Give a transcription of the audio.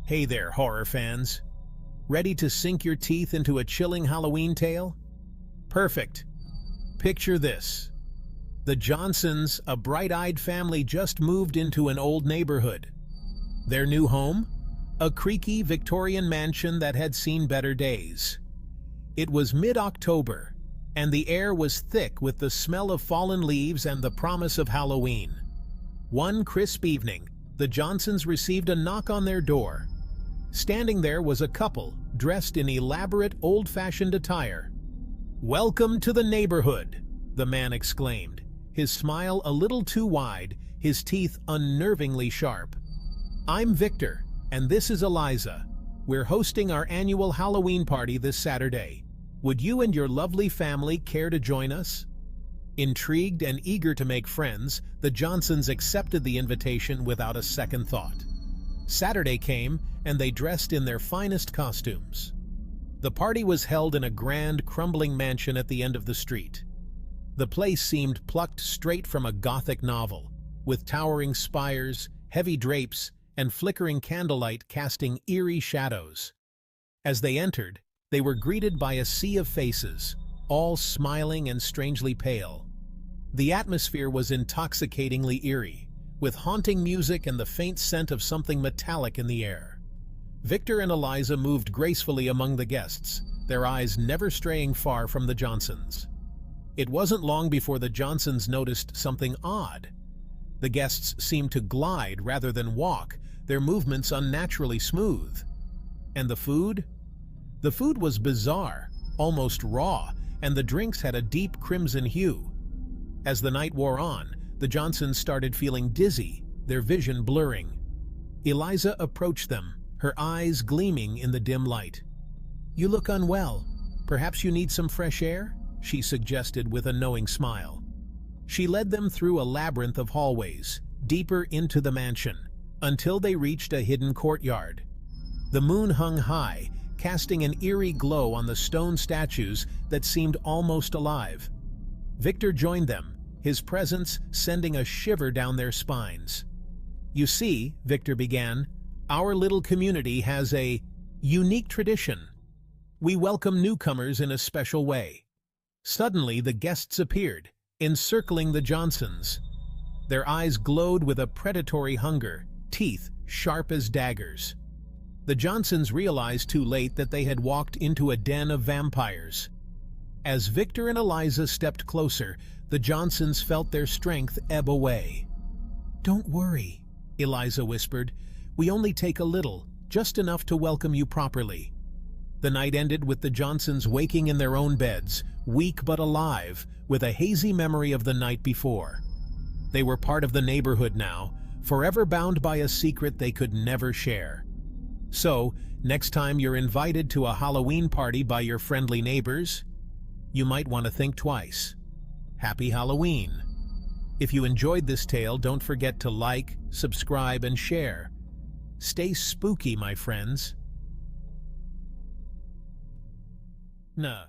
Hey there, horror fans. Ready to sink your teeth into a chilling Halloween tale? Perfect. Picture this. The Johnsons, a bright-eyed family, just moved into an old neighborhood. Their new home? A creaky Victorian mansion that had seen better days. It was mid-October, and the air was thick with the smell of fallen leaves and the promise of Halloween. One crisp evening, the Johnsons received a knock on their door. Standing there was a couple, dressed in elaborate, old-fashioned attire. "Welcome to the neighborhood," the man exclaimed, his smile a little too wide, his teeth unnervingly sharp. "I'm Victor, and this is Eliza. We're hosting our annual Halloween party this Saturday. Would you and your lovely family care to join us?" Intrigued and eager to make friends, the Johnsons accepted the invitation without a second thought. Saturday came, and they dressed in their finest costumes. The party was held in a grand, crumbling mansion at the end of the street. The place seemed plucked straight from a Gothic novel, with towering spires, heavy drapes, and flickering candlelight casting eerie shadows. As they entered, they were greeted by a sea of faces, all smiling and strangely pale. The atmosphere was intoxicatingly eerie, with haunting music and the faint scent of something metallic in the air. Victor and Eliza moved gracefully among the guests, their eyes never straying far from the Johnsons. It wasn't long before the Johnsons noticed something odd. The guests seemed to glide rather than walk, their movements unnaturally smooth. And the food? The food was bizarre, almost raw, and the drinks had a deep crimson hue. As the night wore on, the Johnsons started feeling dizzy, their vision blurring. Eliza approached them, her eyes gleaming in the dim light. "You look unwell. Perhaps you need some fresh air?" she suggested with a knowing smile. She led them through a labyrinth of hallways, deeper into the mansion, until they reached a hidden courtyard. The moon hung high, casting an eerie glow on the stone statues that seemed almost alive. Victor joined them, his presence sending a shiver down their spines. "You see," Victor began, "our little community has a unique tradition. We welcome newcomers in a special way." Suddenly, the guests appeared, encircling the Johnsons. Their eyes glowed with a predatory hunger, teeth sharp as daggers. The Johnsons realized too late that they had walked into a den of vampires. As Victor and Eliza stepped closer, the Johnsons felt their strength ebb away. "Don't worry," Eliza whispered. "We only take a little, just enough to welcome you properly." The night ended with the Johnsons waking in their own beds, weak but alive, with a hazy memory of the night before. They were part of the neighborhood now, forever bound by a secret they could never share. So, next time you're invited to a Halloween party by your friendly neighbors, you might want to think twice. Happy Halloween! If you enjoyed this tale, don't forget to like, subscribe, and share. Stay spooky, my friends. Nah.